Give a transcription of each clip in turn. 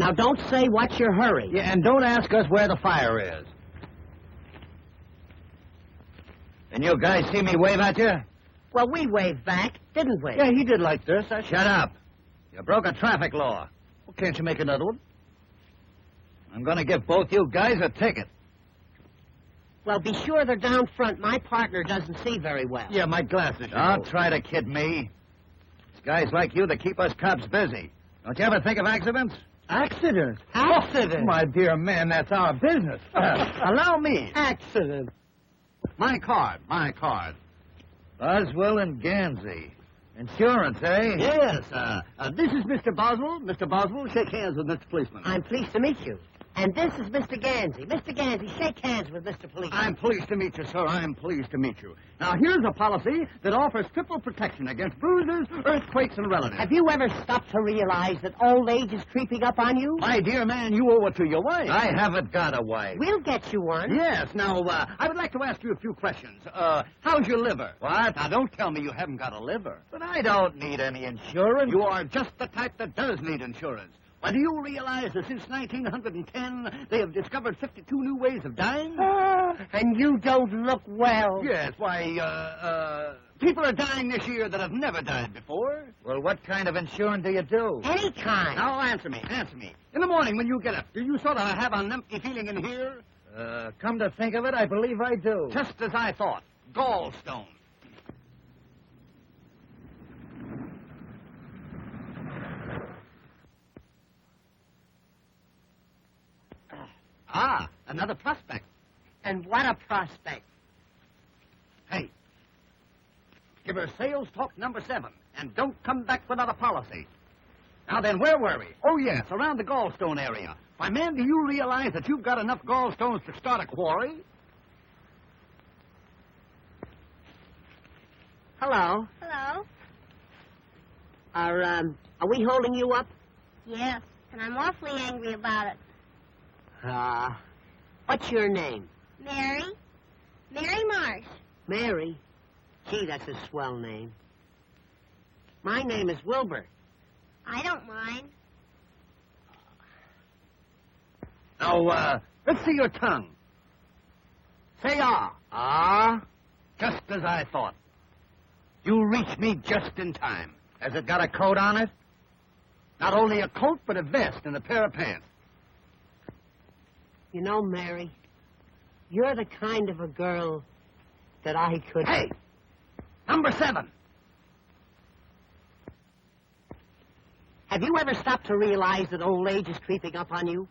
Now, don't say what's your hurry. Yeah, and don't ask us where the fire is. And you guys see me wave at you? Well, we waved back, didn't we? Yeah, he did like this. Shut up. You broke a traffic law. Well, can't you make another one? I'm going to give both you guys a ticket. Well, be sure they're down front. My partner doesn't see very well. Yeah, my glasses. Don't try to kid me. It's guys like you that keep us cops busy. Don't you ever think of accidents? Accident? Accident? Oh, my dear man, that's our business. Allow me. Accident. My card. Boswell and Ganzy. Insurance, eh? Yes, this is Mr. Boswell. Mr. Boswell, shake hands with Mr. Policeman. I'm pleased to meet you. And this is Mr. Ganzy. Mr. Ganzy, shake hands with Mr. Policeman. I'm pleased to meet you, sir. I'm pleased to meet you. Now, here's a policy that offers triple protection against bruises, earthquakes, and relatives. Have you ever stopped to realize that old age is creeping up on you? My dear man, you owe it to your wife. I haven't got a wife. We'll get you one. Yes. Now, I would like to ask you a few questions. How's your liver? What? Now, don't tell me you haven't got a liver. But I don't need any insurance. You are just the type that does need insurance. Why, do you realize that since 1910, they have discovered 52 new ways of dying? And you don't look well. Yes, why, people are dying this year that have never died before. Well, what kind of insurance do you do? Any kind. Now, answer me. In the morning when you get up, do you sort of have an empty feeling in here? Come to think of it, I believe I do. Just as I thought. Gallstone. Another prospect. And what a prospect. Hey, give her sales talk number 7, and don't come back without a policy. Now then, where were we? Oh, yes, around the gallstone area. Why, man, do you realize that you've got enough gallstones to start a quarry? Hello. Hello? Are we holding you up? Yes, and I'm awfully angry about it. What's your name? Mary Marsh. Mary? Gee, that's a swell name. My name is Wilbur. I don't mind. Now, let's see your tongue. Say ah. Ah? Just as I thought. You reached me just in time. Has it got a coat on it? Not only a coat, but a vest and a pair of pants. You know, Mary, you're the kind of a girl that I could... Hey! Number 7. Have you ever stopped to realize that old age is creeping up on you?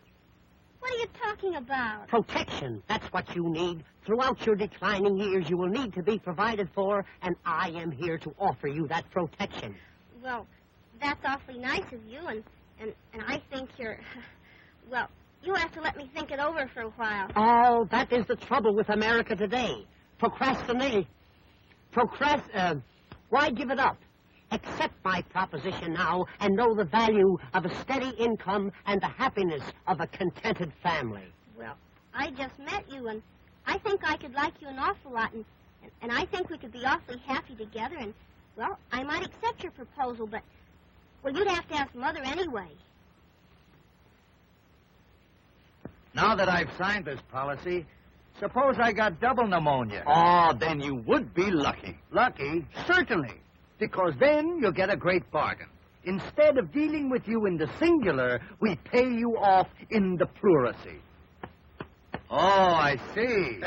What are you talking about? Protection. That's what you need. Throughout your declining years, you will need to be provided for, and I am here to offer you that protection. Well, that's awfully nice of you, and I think you're... Well, you have to let me think it over for a while. Oh, that is the trouble with America today. Procrastinate. Why give it up? Accept my proposition now and know the value of a steady income and the happiness of a contented family. Well, I just met you, and I think I could like you an awful lot, and I think we could be awfully happy together, and, well, I might accept your proposal, but, well, you'd have to ask Mother anyway. Now that I've signed this policy, suppose I got double pneumonia. Oh, then you would be lucky. Lucky? Certainly. Because then you'll get a great bargain. Instead of dealing with you in the singular, we pay you off in the pluracy. Oh, I see.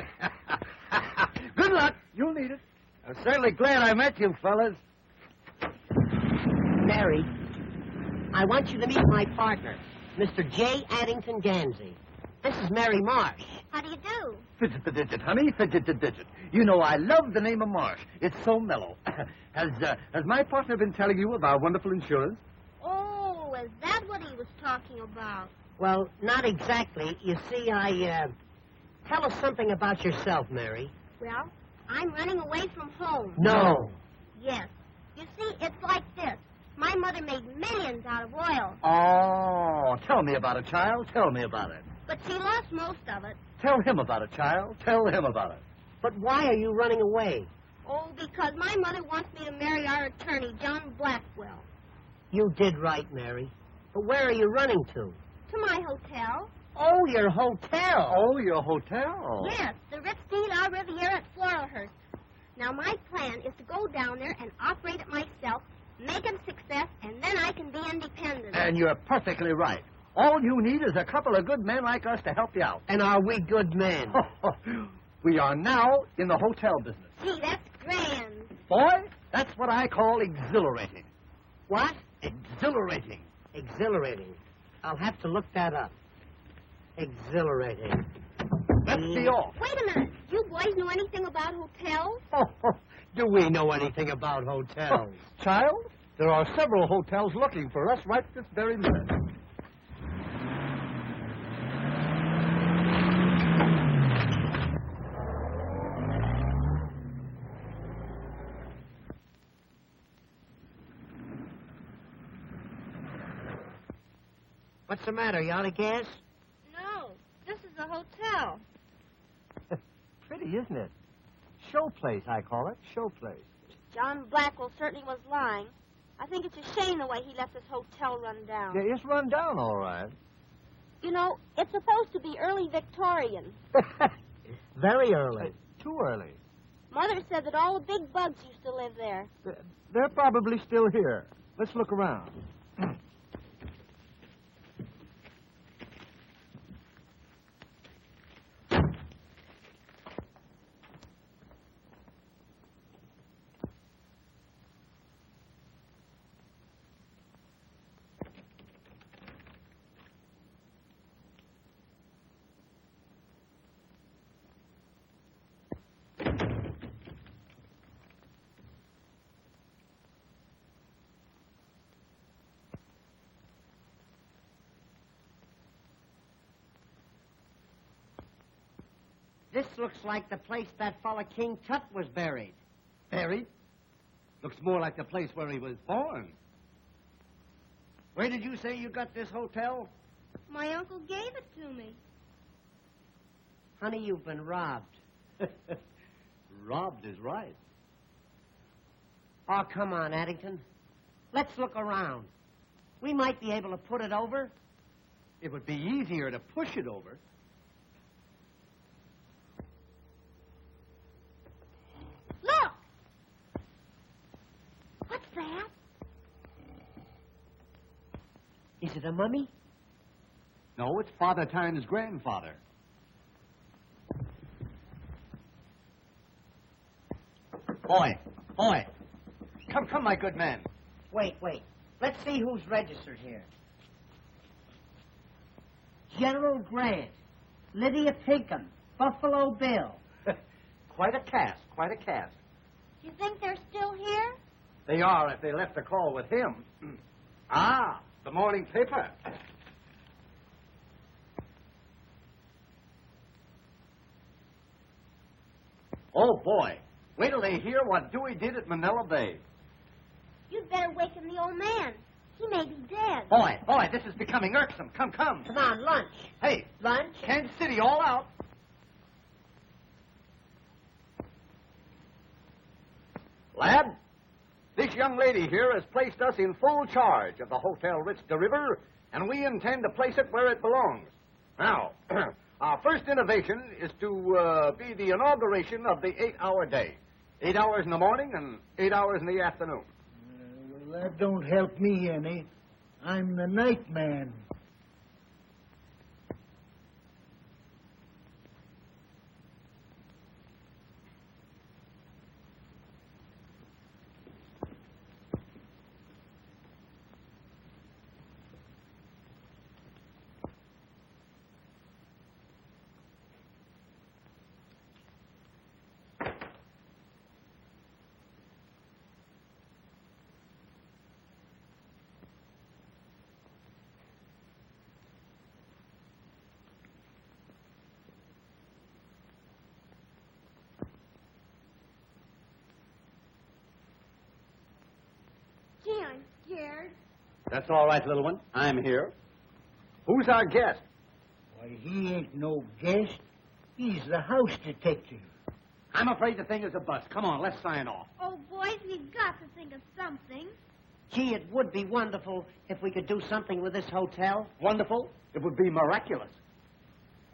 Good luck. You'll need it. I'm certainly glad I met you, fellas. Mary, I want you to meet my partner, Mr. J. Addington Ganzy. This is Mary Marsh. How do you do? Fidget the digit, honey. Fidget the digit. You know, I love the name of Marsh. It's so mellow. Has my partner been telling you of our wonderful insurance? Oh, is that what he was talking about? Well, not exactly. You see, tell us something about yourself, Mary. Well, I'm running away from home. No. Yes. You see, it's like this. My mother made millions out of oil. Oh, tell me about it, child. Tell me about it. But she lost most of it. Tell him about it, child. Tell him about it. But why are you running away? Oh, because my mother wants me to marry our attorney, John Blackwell. You did right, Mary. But where are you running to? To my hotel. Oh, your hotel. Oh, your hotel. Yes, the Ritz-Dean Au Riviera at Floralhurst. Now, my plan is to go down there and operate it myself, make it a success, and then I can be independent. And you're perfectly right. All you need is a couple of good men like us to help you out. And are we good men? We are now in the hotel business. Gee, that's grand. Boy, that's what I call exhilarating. What? Exhilarating. Exhilarating. I'll have to look that up. Exhilarating. Let's be off. Wait a minute. You boys know anything about hotels? Do we know anything about hotels? Child, there are several hotels looking for us right this very minute. What's the matter? You out of gas? No. This is a hotel. Pretty, isn't it? Show place, I call it. Show place. John Blackwell certainly was lying. I think it's a shame the way he let this hotel run down. Yeah, it's run down all right. You know, it's supposed to be early Victorian. Very early. Too early. Mother said that all the big bugs used to live there. They're probably still here. Let's look around. This looks like the place that fella King Tut was buried. Buried? Looks more like the place where he was born. Where did you say you got this hotel? My uncle gave it to me. Honey, you've been robbed. Robbed is right. Oh, come on, Addington. Let's look around. We might be able to put it over. It would be easier to push it over. Look! What's that? Is it a mummy? No, it's Father Time's grandfather. Boy. Come, my good man. Wait. Let's see who's registered here. General Grant, Lydia Pinkham, Buffalo Bill. Quite a cast. You think they're still here? They are if they left the call with him. Ah, the morning paper. Oh, boy. Wait till they hear what Dewey did at Manila Bay. You'd better waken the old man. He may be dead. Boy, this is becoming irksome. Come. Come on, lunch. Hey, Lunch? Kansas City all out. Lad, this young lady here has placed us in full charge of the Hotel Ritz de River, and we intend to place it where it belongs. Now, our first innovation is to be the inauguration of the 8-hour day. 8 hours in the morning and 8 hours in the afternoon. Well, that don't help me any. I'm the night man. Gee, I'm scared. That's all right, little one. I'm here. Who's our guest? Why, he ain't no guest. He's the house detective. I'm afraid the thing is a bust. Come on, let's sign off. Oh, boys, we've got to think of something. Gee, it would be wonderful if we could do something with this hotel. Wonderful? It would be miraculous.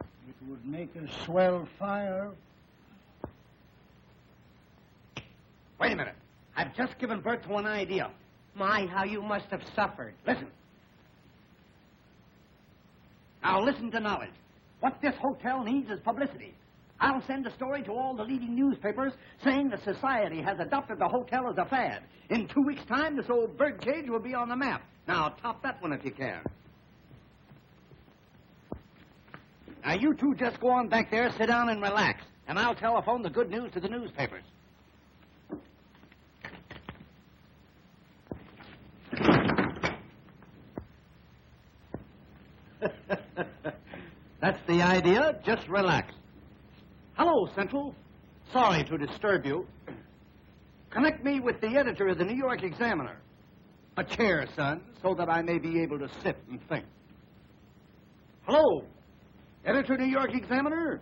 It would make a swell fire. Wait a minute. I've just given birth to an idea. My, how you must have suffered. Listen. Now listen to knowledge. What this hotel needs is publicity. I'll send a story to all the leading newspapers saying the society has adopted the hotel as a fad. In 2 weeks' time, this old bird cage will be on the map. Now, top that one if you can. Now, you two just go on back there, sit down and relax, and I'll telephone the good news to the newspapers. That's the idea. Just relax. Hello, Central. Sorry to disturb you. Connect me with the editor of the New York Examiner. A chair, son, so that I may be able to sit and think. Hello, editor, New York Examiner?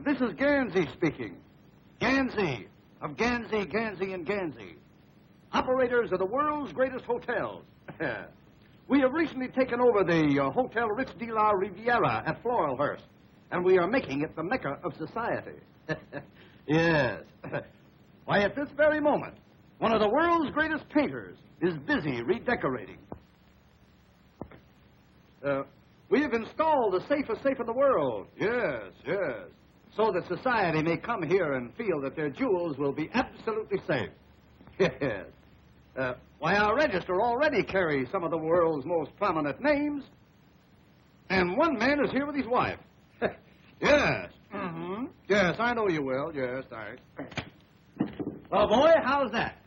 This is Ganzy speaking. Ganzy, of Ganzy, Ganzy, and Ganzy. Operators of the world's greatest hotels. We have recently taken over the Hotel Ritz de la Riviera at Floralhurst, and we are making it the mecca of society. Yes. Why, at this very moment, one of the world's greatest painters is busy redecorating. We have installed the safest safe in the world. Yes, yes. So that society may come here and feel that their jewels will be absolutely safe. Yes. Why, our register already carries some of the world's most prominent names. And one man is here with his wife. Yes. Mm-hmm. Yes, I know you will. Yes, thanks. Well, boy, how's that?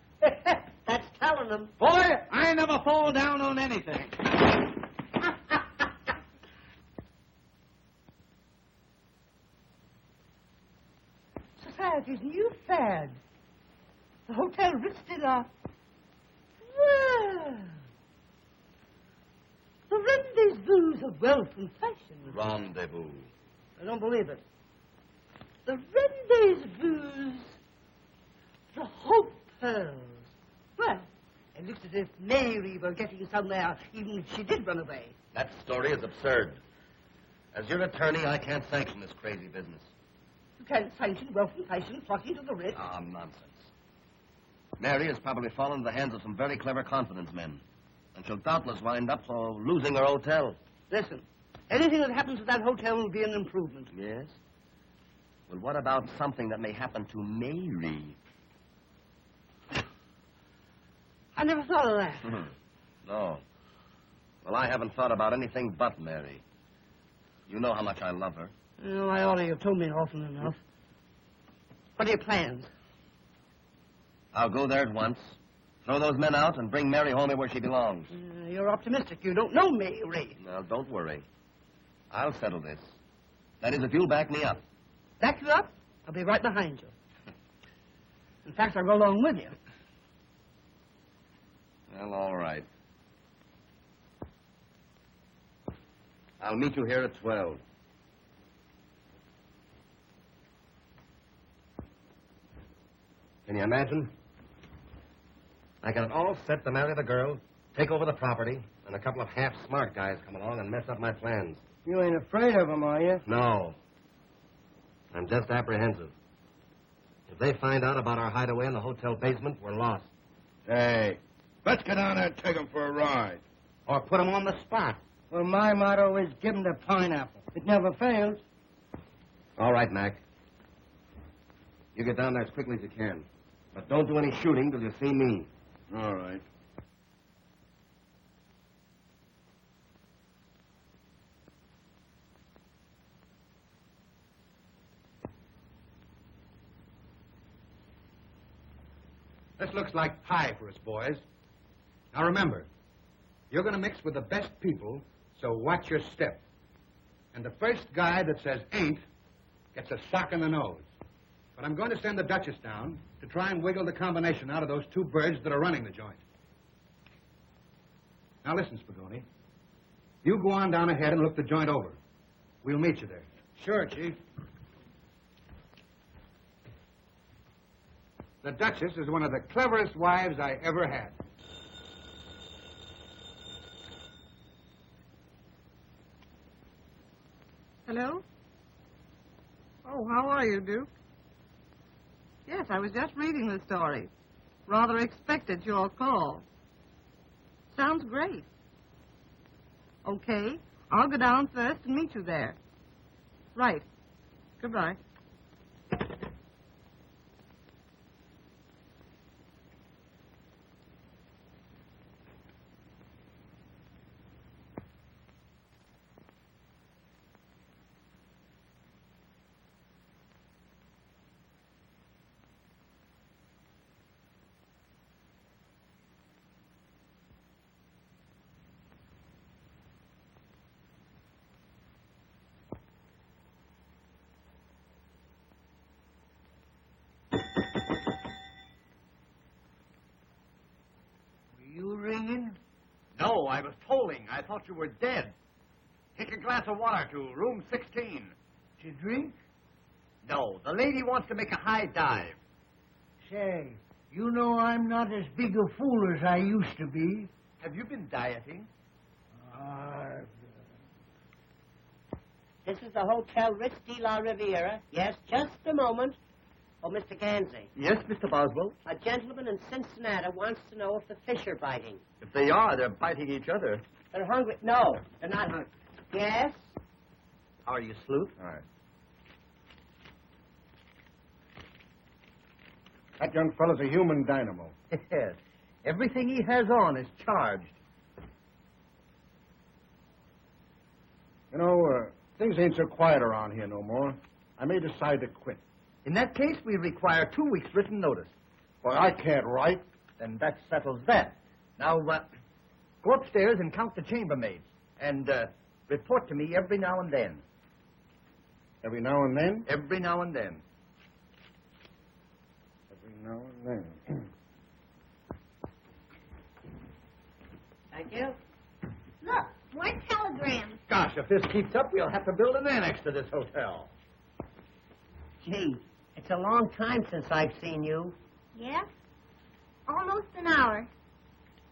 That's telling them. Boy, I never fall down on anything. Society's new fad. The Hotel Ritz de la... Well... The rendezvous of wealth and fashion. Rendezvous. I don't believe it. The rendezvous... The hotels. Well, it looks as if Mary were getting somewhere, even if she did run away. That story is absurd. As your attorney, I can't sanction this crazy business. You can't sanction wealth and fashion flocking to the Ritz. Ah, nonsense. Mary has probably fallen into the hands of some very clever confidence men. And she'll doubtless wind up losing her hotel. Listen, anything that happens to that hotel will be an improvement. Yes? Well, what about something that may happen to Mary? I never thought of that. No. Well, I haven't thought about anything but Mary. You know how much I love her. Oh, I ought to have told me often enough. What are your plans? I'll go there at once, throw those men out, and bring Mary home where she belongs. You're optimistic. You don't know Mary. Now, don't worry. I'll settle this. That is, if you'll back me up. Back you up? I'll be right behind you. In fact, I'll go along with you. Well, all right. I'll meet you here at 12. Can you imagine? I got it all set to marry the girl, take over the property, and a couple of half-smart guys come along and mess up my plans. You ain't afraid of them, are you? No. I'm just apprehensive. If they find out about our hideaway in the hotel basement, we're lost. Hey, let's get down there and take 'em for a ride. Or put them on the spot. Well, my motto is give 'em the pineapple. It never fails. All right, Mac. You get down there as quickly as you can. But don't do any shooting till you see me. All right. This looks like pie for us, boys. Now remember, you're going to mix with the best people, so watch your step. And the first guy that says ain't gets a sock in the nose. But I'm going to send the Duchess down to try and wiggle the combination out of those two birds that are running the joint. Now listen, Spagoni. You go on down ahead and look the joint over. We'll meet you there. Sure, Chief. The Duchess is one of the cleverest wives I ever had. Hello? Oh, how are you, Duke? Yes, I was just reading the story. Rather expected your call. Sounds great. Okay, I'll go down first and meet you there. Right. Goodbye. No, I was tolling. I thought you were dead. Take a glass of water to room 16. To drink? No, the lady wants to make a high dive. Say, you know I'm not as big a fool as I used to be. Have you been dieting? This is the Hotel Ritz de la Riviera. Yes, just a moment. Oh, Mr. Ganzy. Yes, Mr. Boswell. A gentleman in Cincinnati wants to know if the fish are biting. If they are, they're biting each other. They're hungry. No, they're not hungry. Yes? How are you, Sleuth? All right. That young fellow's a human dynamo. Yes. Everything he has on is charged. You know, things ain't so quiet around here no more. I may decide to quit. In that case, we require 2 weeks' written notice. Boy, I can't write. Then that settles that. Now, go upstairs and count the chambermaids. And report to me every now and then. Every now and then? Every now and then. Every now and then. Thank you. Look, more telegrams. Gosh, if this keeps up, we'll have to build an annex to this hotel. Gee, it's a long time since I've seen you. Yeah? Almost an hour.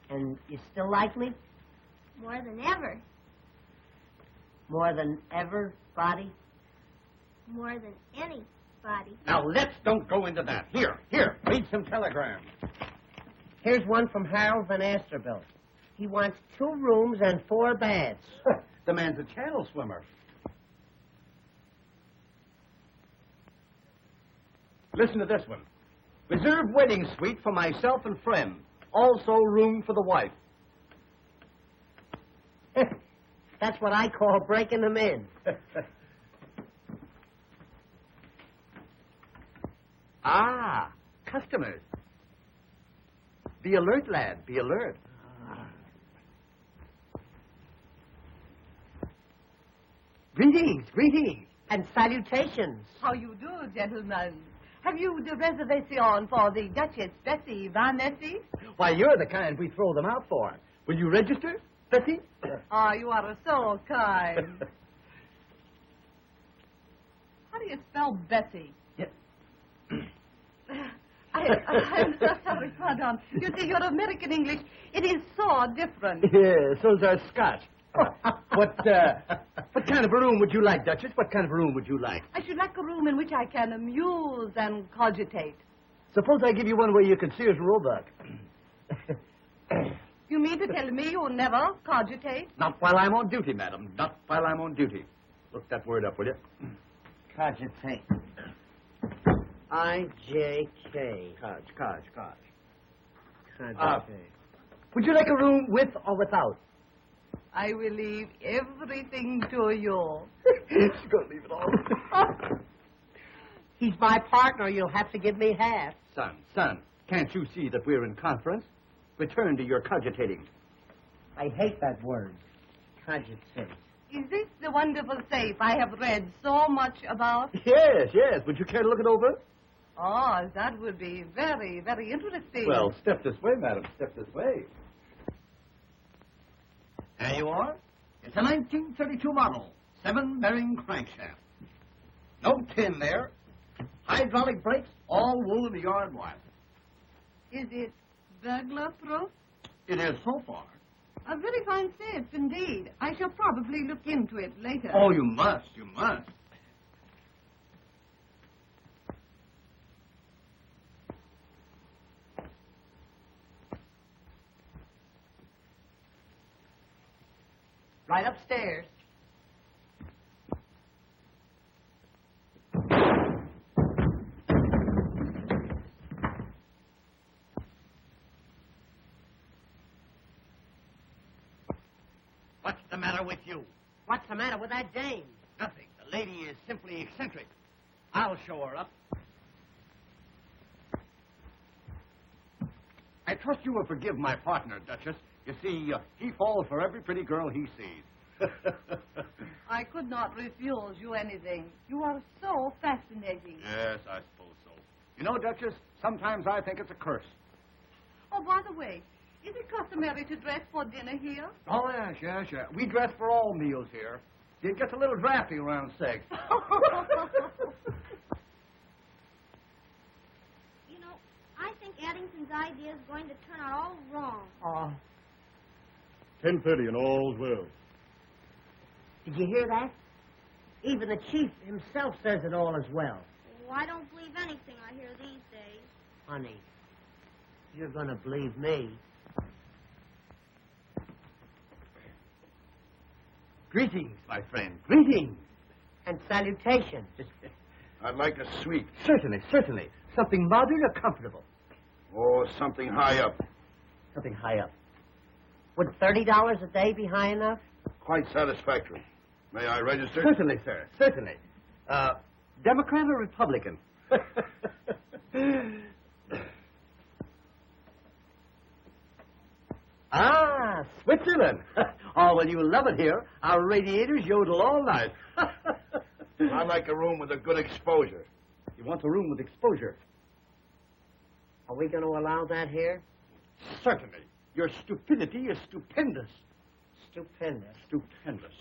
And you still like me? More than ever. More than ever, Body? More than anybody. Now, let's don't go into that. Here, read some telegrams. Here's one from Harold Van Asterbilt. He wants 2 rooms and 4 beds. The man's a channel swimmer. Listen to this one. Reserve wedding suite for myself and friend. Also room for the wife. That's what I call breaking them in. Ah, customers. Be alert, lad. Be alert. Greetings. And salutations. How you do, gentlemen? Have you the reservation for the Duchess Bessie Van Nessy? Why, you're the kind we throw them out for. Will you register, Bessie? Oh, you are so kind. How do you spell Bessie? Yeah. I'm so sorry, pardon. You see, your American English, it is so different. Yeah, so's our Scotch. What kind of a room would you like, Duchess? What kind of a room would you like? I should like a room in which I can amuse and cogitate. Suppose I give you one where you can Sears Roebuck. You mean to tell me you never cogitate? Not while I'm on duty, madam. Not while I'm on duty. Look that word up, will you? Cogitate. I-J-K. Codge. Cogitate. Would you like a room with or without? I will leave everything to you. She's going to leave it all. He's my partner. You'll have to give me half. Son, can't you see that we're in conference? Return to your cogitating. I hate that word. Cogitate. Is this the wonderful safe I have read so much about? Yes. Would you care to look it over? Oh, that would be very, very interesting. Well, step this way, madam. Step this way. There you are. It's a 1932 model, 7-bearing crankshaft. No tin there. Hydraulic brakes, all wool in the yard wire. Is it burglar-proof? It is so far. A very fine set, indeed. I shall probably look into it later. Oh, you must. You must. Right upstairs. What's the matter with you? What's the matter with that dame? Nothing. The lady is simply eccentric. I'll show her up. I trust you will forgive my partner, Duchess. You see, he falls for every pretty girl he sees. I could not refuse you anything. You are so fascinating. Yes, I suppose so. You know, Duchess, sometimes I think it's a curse. Oh, by the way, is it customary to dress for dinner here? Oh, yes. We dress for all meals here. It gets a little drafty around 6. You know, I think Addington's idea is going to turn out all wrong. Oh, 10:30 and all's well. did you hear that? Even the chief himself says it all is well. Oh, I don't believe anything I hear these days. Honey, you're going to believe me. Greetings, my friend. Greetings. And salutations. I'd like a suite. Certainly. Something modern or comfortable. Oh, something high up. Something high up. Would $30 a day be high enough? Quite satisfactory. May I register? Certainly, sir. Certainly. Democrat or Republican? Ah, Switzerland. Oh, well, you'll love it here. Our radiators yodel all night. I'd like a room with a good exposure. You want a room with exposure? Are we going to allow that here? Certainly. Your stupidity is stupendous. Stupendous. Stupendous.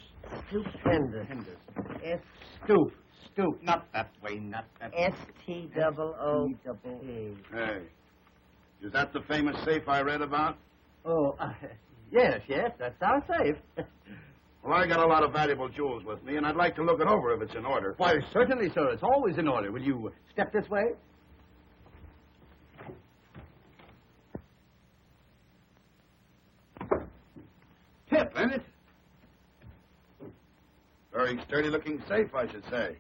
Stupendous. S Stoop. Not that way, not that way. S-T-O-O-P. Hey, is that the famous safe I read about? Oh, yes, that's our safe. Well, I got a lot of valuable jewels with me, and I'd like to look it over if it's in order. Why, certainly, sir. It's always in order. Will you step this way? Tip, ain't it? Very sturdy-looking safe, I should say.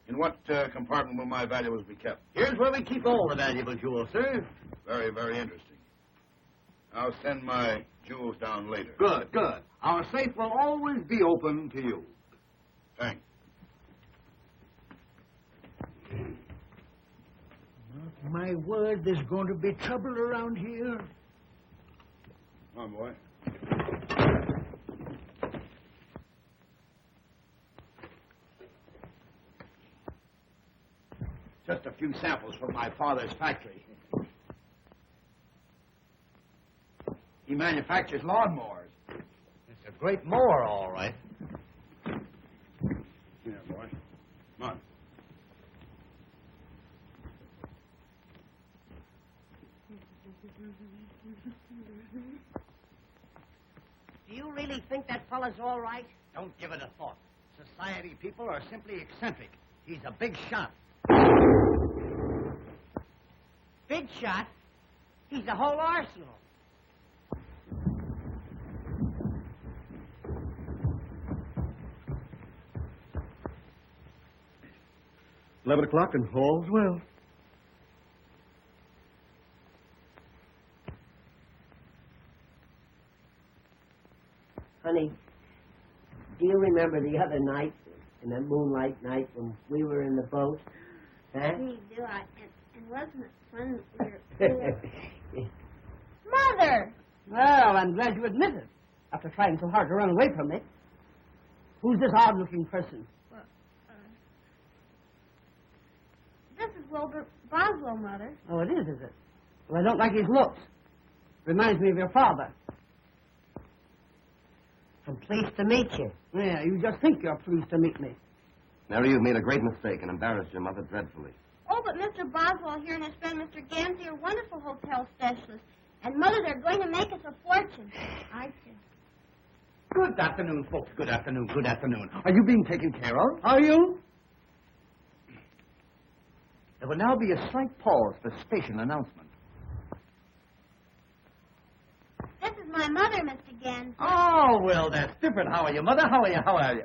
In what compartment will my valuables be kept? Here's where we keep all the valuable jewels, sir. Very, very interesting. I'll send my jewels down later. Good. Our safe will always be open to you. Thanks. My word, there's going to be trouble around here. Come on, boy. Just a few samples from my father's factory. He manufactures lawnmowers. It's a great mower, all right. Here, boy. Come on. Do you really think that fella's all right? Don't give it a thought. Society people are simply eccentric. He's a big shot. Big shot? He's the whole arsenal. $11 and all's well. Honey, do you remember the other night, in that moonlight night when we were in the boat? Huh? We do. And wasn't it fun that we were... Mother! Well, I'm glad you admit it, after trying so hard to run away from me. Who's this odd-looking person? Well, this is Wilbur Boswell, Mother. Oh, it is it? Well, I don't like his looks. Reminds me of your father. I'm pleased to meet you. Yeah, you just think you're pleased to meet me. Mary, you've made a great mistake and embarrassed your mother dreadfully. Oh, but Mr. Boswell here and his friend Mr. Ganzy are wonderful hotel specialists. And, Mother, they're going to make us a fortune. I said. Good afternoon, folks. Good afternoon. Good afternoon. Are you being taken care of? Are you? There will now be a slight pause for station announcement. This is my mother, Mr. Ganzy. Oh, well, that's different. How are you, Mother? How are you? How are you?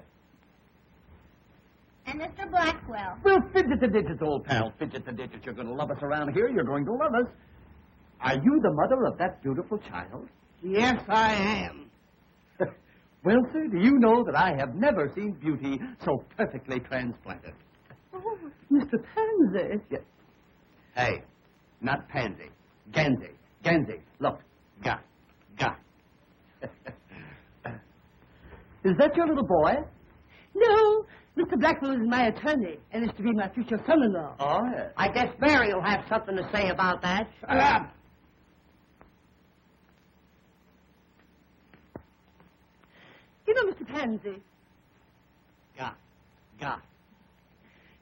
And Mr. Blackwell. Well, fidget the digits, old pal. Fidget the digits. You're going to love us around here. You're going to love us. Are you the mother of that beautiful child? Yes, I am. Well, sir, do you know that I have never seen beauty so perfectly transplanted? Oh, Mr. Pansy. Yes. Hey, not pansy. Ganzy. Ganzy. Look. Ga. Is that your little boy? No, Mr. Blackwell is my attorney and is to be my future son-in-law. Oh, yes. I guess Mary will have something to say about that. Shut up. You know, Mr. Pansy. Ga.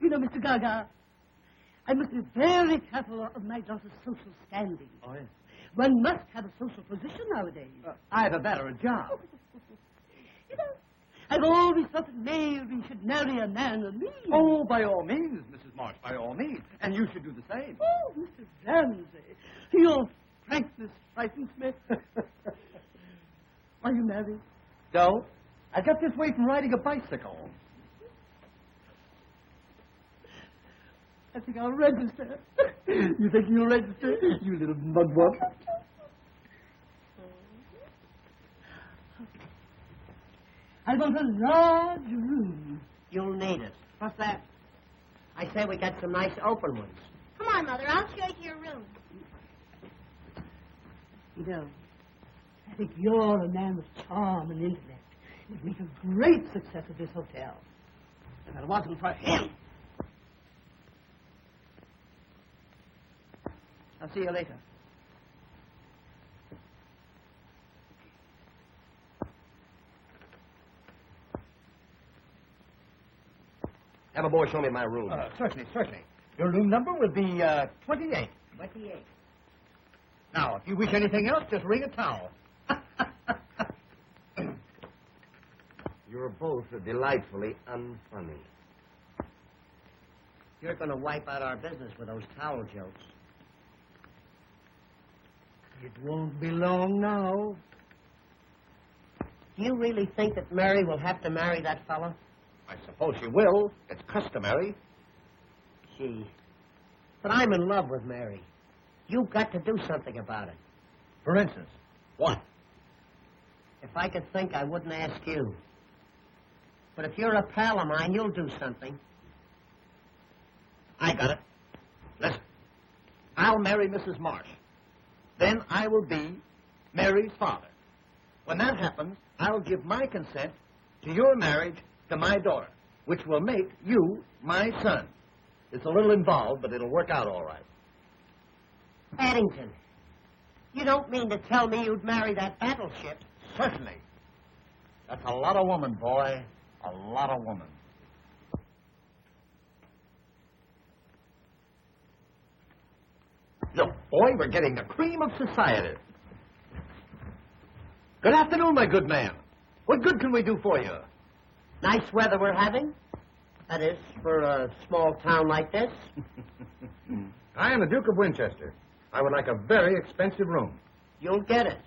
You know, Mr. Gaga. I must be very careful of my daughter's social standing. Oh, yes. One must have a social position nowadays. I have a better job. You know, I've always thought that Mary should marry a man of means. Oh, by all means, Mrs. Marsh, by all means. And you should do the same. Oh, Mr. Ramsey, your frankness frightens me. Are you married? No, I got this way from riding a bicycle. I think I'll register. You think you'll register, you little mugwump? I want a large room. You'll need it. What's that? I say we got some nice open ones. Come on, Mother. I'll show you your room. You know, I think you're a man with charm and intellect. You'd make a great success of this hotel. If it wasn't for him. I'll see you later. Have a boy show me my room. Certainly. Your room number will be 28. 28. Now, if you wish anything else, just ring a towel. You're both delightfully unfunny. You're going to wipe out our business with those towel jokes. It won't be long now. Do you really think that Mary will have to marry that fella? I suppose she will. It's customary. Gee. But I'm in love with Mary. You've got to do something about it. For instance, what? If I could think, I wouldn't ask you. But if you're a pal of mine, you'll do something. I got it. Listen, I'll marry Mrs. Marsh. Then I will be Mary's father. When that happens, I'll give my consent to your marriage to my daughter, which will make you my son. It's a little involved, but it'll work out all right. Addington, you don't mean to tell me you'd marry that battleship? Certainly. That's a lot of woman, boy. A lot of woman. Look, boy, we're getting the cream of society. Good afternoon, my good man. What good can we do for you? Nice weather we're having. That is, for a small town like this. I am the Duke of Winchester. I would like a very expensive room. You'll get it.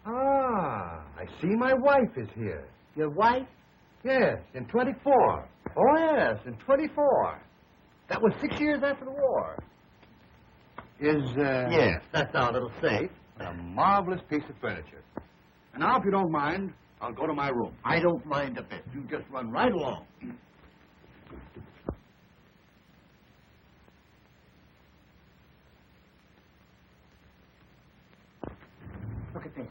Ah, I see my wife is here. Your wife? Yes, in 24. Oh, yes, in 24. That was 6 years after the war. Yes, that's our little safe. A marvelous piece of furniture. And now, if you don't mind, I'll go to my room. I don't mind a bit. You just run right along. Look at this.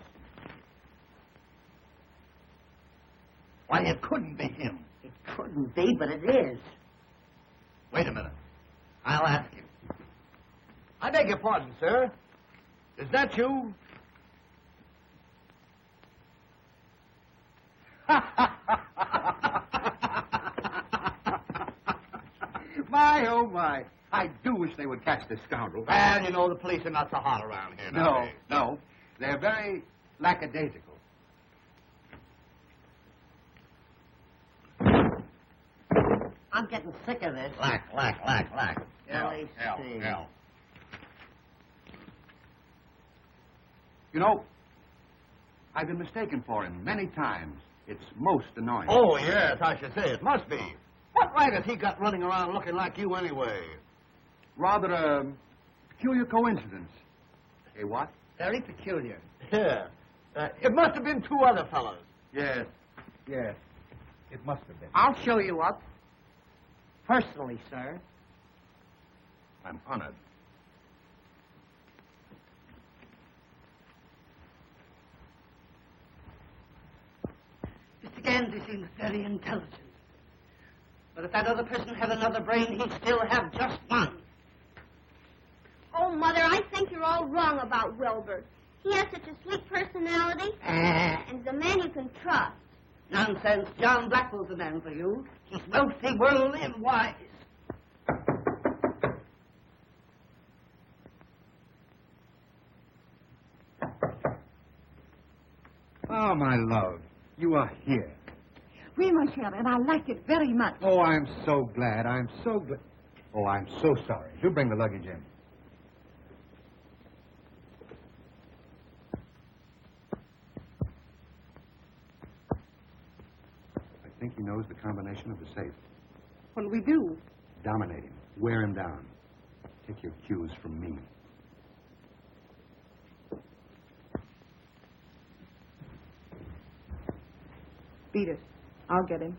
Why, it couldn't be him. It couldn't be, but it is. Wait a minute. I'll ask him. I beg your pardon, sir. Is that you? My, oh, my. I do wish they would catch this scoundrel. Well, you know, the police are not so hot around here. No. They're very lackadaisical. I'm getting sick of this. Lack. Hell. You know, I've been mistaken for him many times. It's most annoying. Oh, yes, I should say. It must be. What right has he got running around looking like you anyway? Rather a peculiar coincidence. Eh, what? Very peculiar. Yeah. It must have been two other fellows. Yes. It must have been. I'll show you up. Personally, sir. I'm honored. Mr. Ganzy seems very intelligent. But if that other person had another brain, he'd still have just one. Oh, Mother, I think you're all wrong about Wilbur. He has such a sweet personality, and he's a man you can trust. Nonsense. John Blackwell's the man for you. He's wealthy, worldly, and wise. Oh, my love. You are here. Oui, mon cher, and I like it very much. Oh, I'm so glad. Oh, I'm so sorry. You bring the luggage in. I think he knows the combination of the safe. What'll we do? Dominate him. Wear him down. Take your cues from me. Beat it. I'll get him.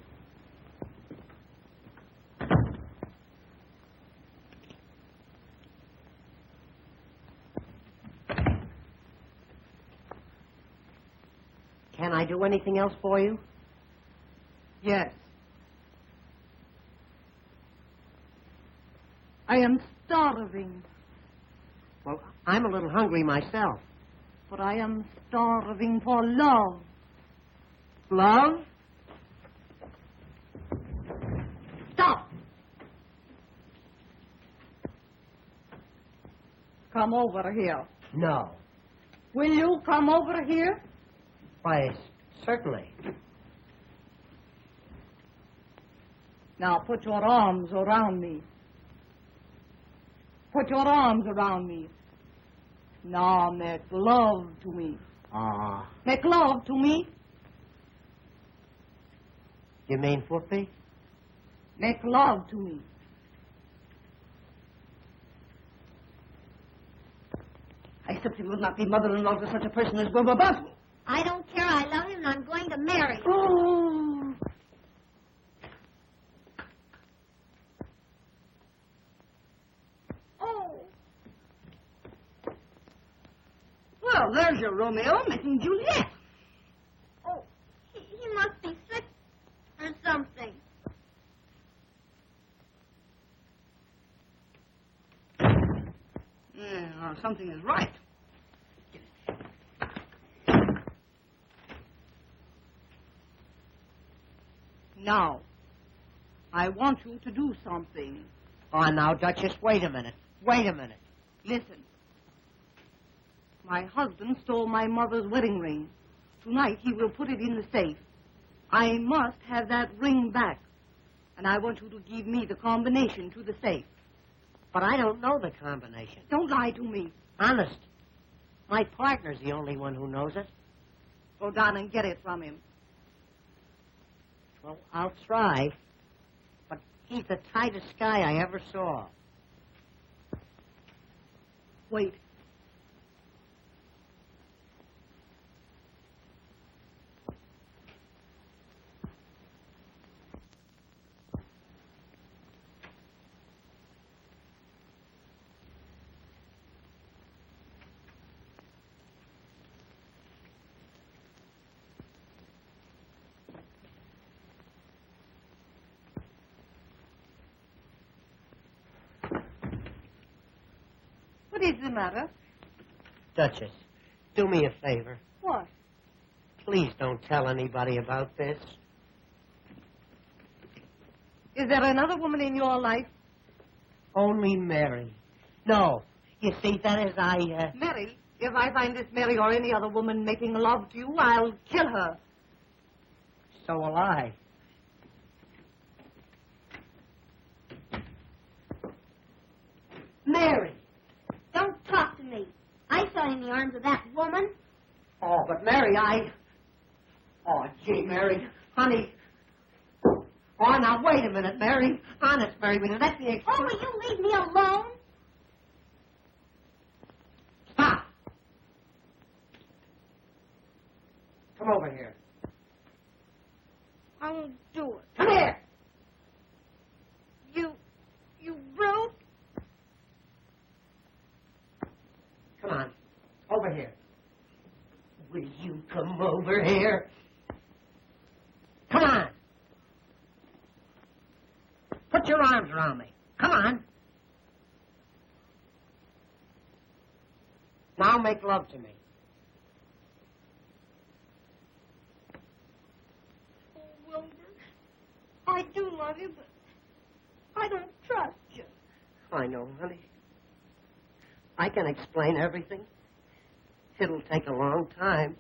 Can I do anything else for you? Yes. I am starving, Well, I'm a little hungry myself. but I am starving for love. Love? Stop! Come over here. No. Will you come over here? Why, certainly. Now put your arms around me. Put your arms around me. Now make love to me. Make love to me. You mean whoopee? Make love to me. I simply would not be mother-in-law to such a person as Wilbur Boswell. I don't care. I love him, and I'm going to marry him. Oh. Oh. Well, there's your Romeo making Juliet. Oh, he must be sick or something. Yeah, something is right. Now, I want you to do something. Oh, now, Duchess, wait a minute. Wait a minute. Listen. My husband stole my mother's wedding ring. Tonight he will put it in the safe. I must have that ring back. And I want you to give me the combination to the safe. But I don't know the combination. Don't lie to me. Honest. My partner's the only one who knows it. Go down and get it from him. Well, I'll try. But he's the tightest guy I ever saw. Wait. What is the matter? Duchess, do me a favor. What? Please don't tell anybody about this. Is there another woman in your life? Only Mary. No. You see, that is, Mary, if I find this Mary or any other woman making love to you, I'll kill her. So will I. Mary, don't talk to me. I fell in the arms of that woman. Oh, but Mary, Oh, gee, Mary. Honey. Oh, now, wait a minute, Mary. Honest, Mary, will you let me explain? Oh, will you leave me alone? Stop. Come over here. I won't do it. Come here. You brute. Come on. Over here. Will you come over here? Come on. Put your arms around me. Come on. Now make love to me. Oh, Wilbur, I do love you, but I don't trust you. I know, honey. I can explain everything. It'll take a long time,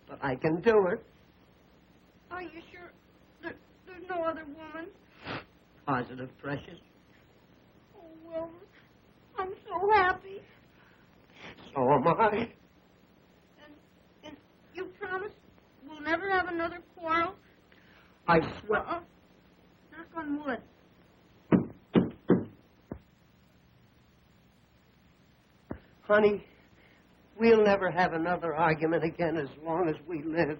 but I can do it. Are you sure there's no other woman? Positive, precious. Oh, Wilbur, I'm so happy. So am I. And you promise we'll never have another quarrel? I swear. Knock on wood. Honey, we'll never have another argument again as long as we live.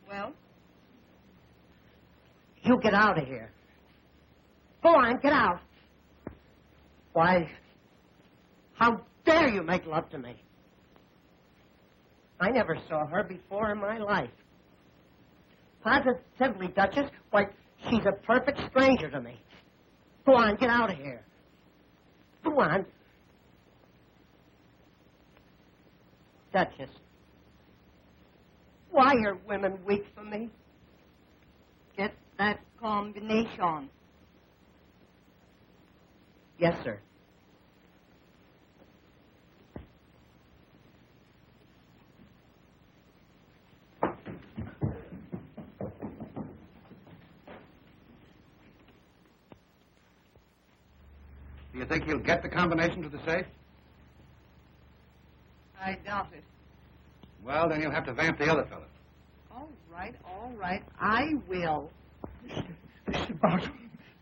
Well? You get out of here. Go on, get out. Why, how dare you make love to me? I never saw her before in my life. Positively, Duchess, why, she's a perfect stranger to me. Go on, get out of here. Go on. Duchess, why are women weak for me? Get that combination. Yes, sir. Do you think he'll get the combination to the safe? I doubt it. Well, then you'll have to vamp the other fellow. All right. I will. Mr. Boswell,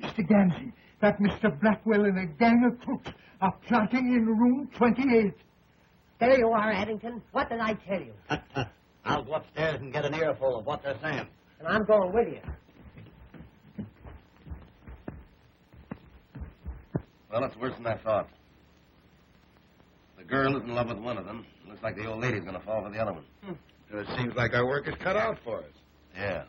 Mr. Ganzy, that Mr. Blackwell and a gang of crooks are plotting in room 28. There you are, Addington. What did I tell you? I'll go upstairs and get an earful of what they're saying. And I'm going with you. Well, it's worse than I thought. The girl is in love with one of them. Looks like the old lady's going to fall for the other one. It seems like our work is cut out for us. Yeah.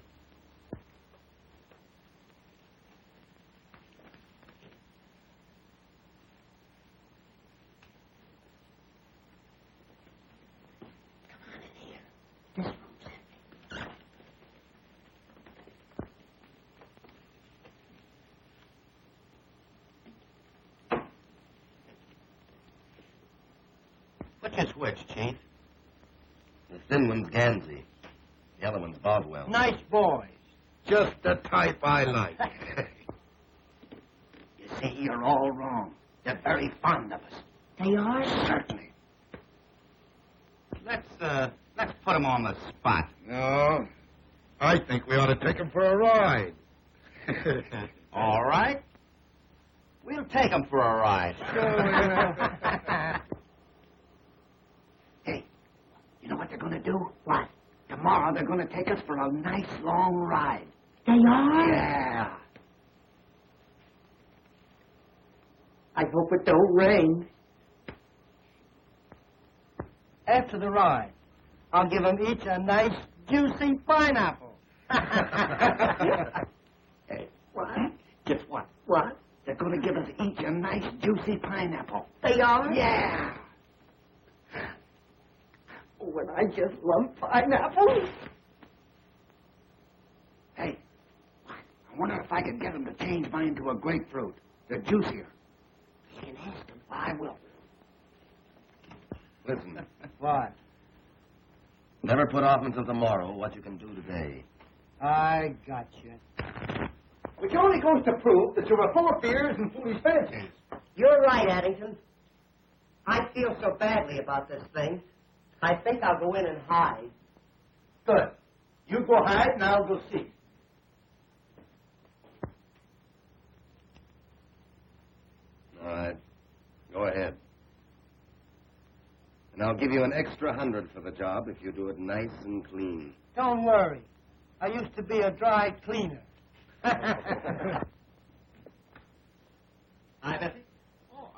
Which is which, Chief? The thin one's Ganzy. The other one's Boswell. Nice boys. Just the type I like. You see, you're all wrong. They're very fond of us. They are? Certainly. Let's put him on the spot. No, I think we ought to take him for a ride. All right. We'll take him for a ride. Hey, you know what they're going to do? What? Tomorrow they're going to take us for a nice long ride. They are? Yeah. I hope it don't rain. After the ride, I'll give them each a nice, juicy pineapple. Hey, what? Just what? What? They're going to give us each a nice, juicy pineapple. They are? Yeah. Oh, Oh, and I just love pineapples. Hey, I wonder if I can get him to change mine to a grapefruit. They're juicier. You can ask him. I will. Listen, What? never put off until tomorrow what you can do today. I got you. Which only goes to prove that you're full of fears and foolish fancies. You're right, Addington. I feel so badly about this thing. I think I'll go in and hide. Good. You go hide, and I'll go see. All right. Go ahead. And I'll give you an extra 100 for the job if you do it nice and clean. Don't worry. I used to be a dry cleaner. Hi, Bessie. Oh,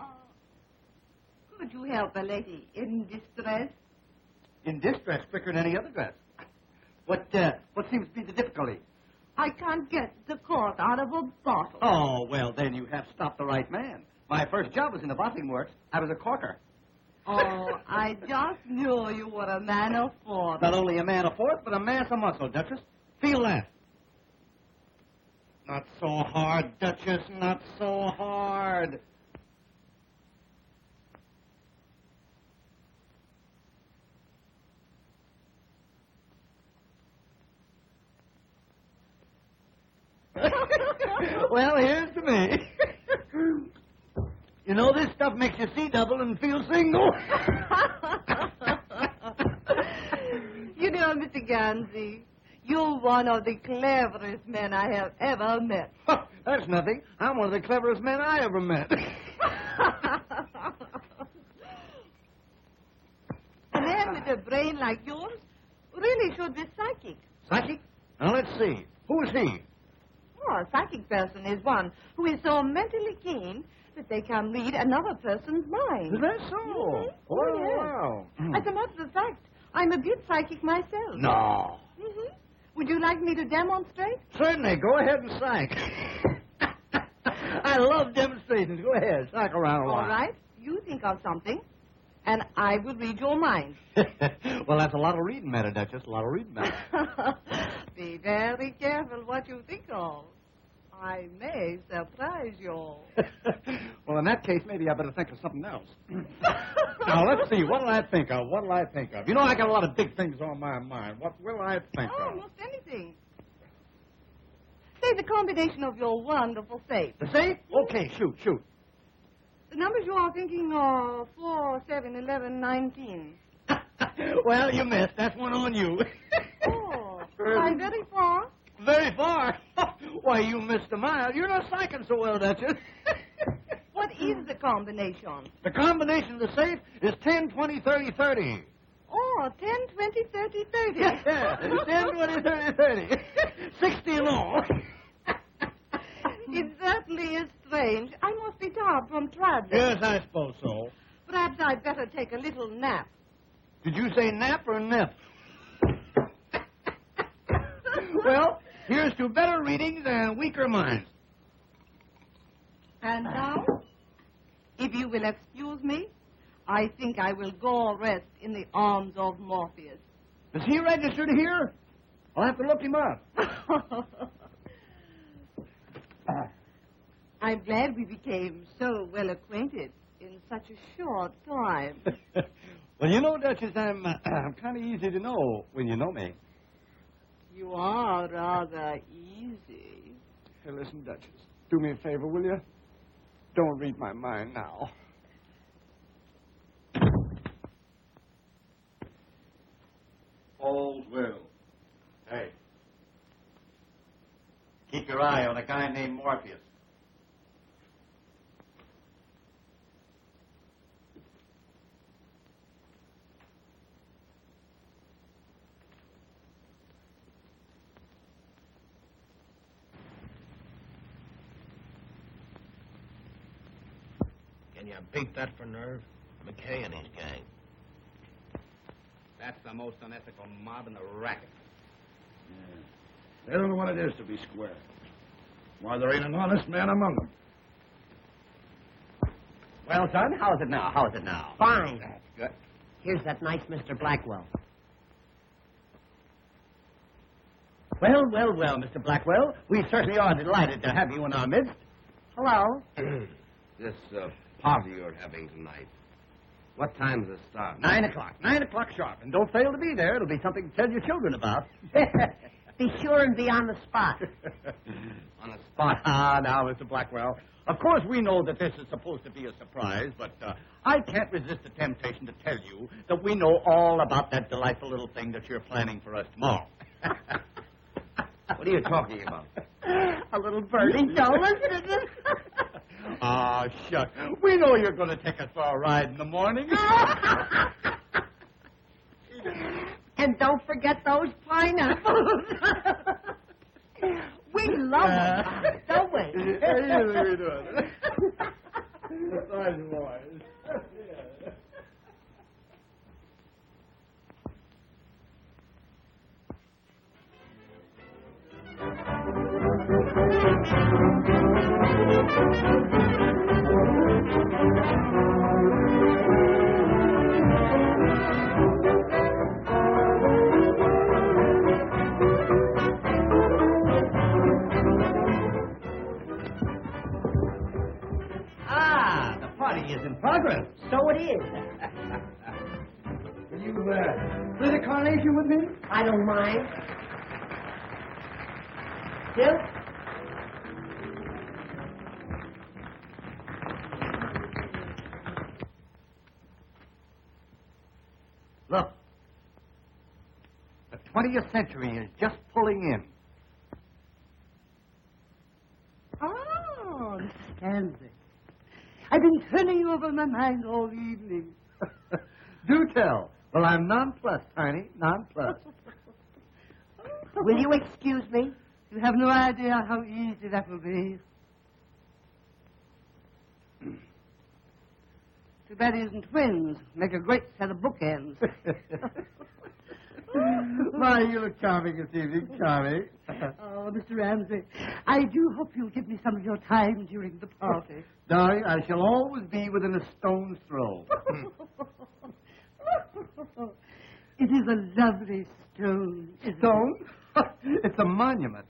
could you help a lady in distress? In this dress quicker than any other dress. What seems to be the difficulty? I can't get the cork out of a bottle. Oh, well, then you have stopped the right man. My first job was in the bottling works. I was a corker. Oh, I just knew you were a man of force. Not only a man of force, but a mass of muscle, Duchess. Feel that. Not so hard, Duchess, not so hard. Well, here's to me. You know, this stuff makes you see double and feel single. You know, Mr. Ganzy, you're one of the cleverest men I have ever met. That's nothing. I'm one of the cleverest men I ever met. A man with a brain like yours really should be psychic. Psychic? Now, let's see. Who is he? Oh, a psychic person is one who is so mentally keen that they can read another person's mind. Is that so? Mhm. Oh, yes. wow. As a matter of fact, I'm a bit psychic myself. No. Mm-hmm. Would you like me to demonstrate? Certainly. Go ahead and psych. I love demonstrations. Go ahead. Psych around a All while. right. You think of something, and I will read your mind. Well, that's a lot of reading matter, Duchess. A lot of reading matter. Be very careful what you think of. I may surprise you. Well, in that case, maybe I better think of something else. Now, let's see. What'll I think of? You know, I got a lot of big things on my mind. What will I think of? Almost anything. Say the combination of your wonderful safe. The safe? Okay, shoot. The numbers you are thinking are 4, 7, 11, 19. Well, you missed. That's one on you. Oh, am I very far? Very far. Why, you missed a mile. You're not psyching so well, Duchess. What is the combination? The combination of the safe is 10, 20, 30, 30. Oh, 10, 20, 30, 30. Yeah, 10, 20, 30, 30. 60 in all. It certainly is strange. I must be tired from traveling. Yes, I suppose so. Perhaps I'd better take a little nap. Did you say nap or nip? Well, here's to better readings and weaker minds. And now, if you will excuse me, I think I will go rest in the arms of Morpheus. Is he registered here? I'll have to look him up. I'm glad we became so well acquainted in such a short time. Well, you know, Duchess, I'm kind of easy to know when you know me. You are rather easy. Hey, listen, Duchess, do me a favor, will you? Don't read my mind now. All's well. Hey. Keep your eye on a guy named Morpheus. Can you beat that for nerve? McKay and his gang. That's the most unethical mob in the racket. Yeah. They don't know what it is to be square. Why, there ain't an honest man among them. Well, son, how's it now? Fine. That's good. Here's that nice Mr. Blackwell. Well, well, well, Mr. Blackwell. We certainly are delighted to have you in our midst. Hello. This party you're having tonight, what time does it start? 9 o'clock. 9 o'clock sharp. And don't fail to be there. It'll be something to tell your children about. Be sure and be on the spot. On a spot. Ah, now, Mr. Blackwell. Of course, we know that this is supposed to be a surprise, but I can't resist the temptation to tell you that we know all about that delightful little thing that you're planning for us tomorrow. What are you talking about? A little birdie told us. Ah, shucks. We know you're going to take us for a ride in the morning. And don't forget those pineapples. We love them, don't we? Yeah, we do. Nice boys. Ah, the party is in progress. So it is. Will you play the carnation with me? I don't mind. Still? Look, the 20th century is just pulling in. Oh, Mr. Ganzy. I've been turning over my mind all evening. Do tell. Well, I'm nonplussed, Tiny, nonplussed. Will you excuse me? You have no idea how easy that will be. Too bad he isn't twins. Make a great set of bookends. Why, you look charming this evening, charming. Oh, Mr. Ramsey, I do hope you'll give me some of your time during the party. Darling, I shall always be within a stone's throw. It is a lovely stone. isn't it? Stone? It's a monument.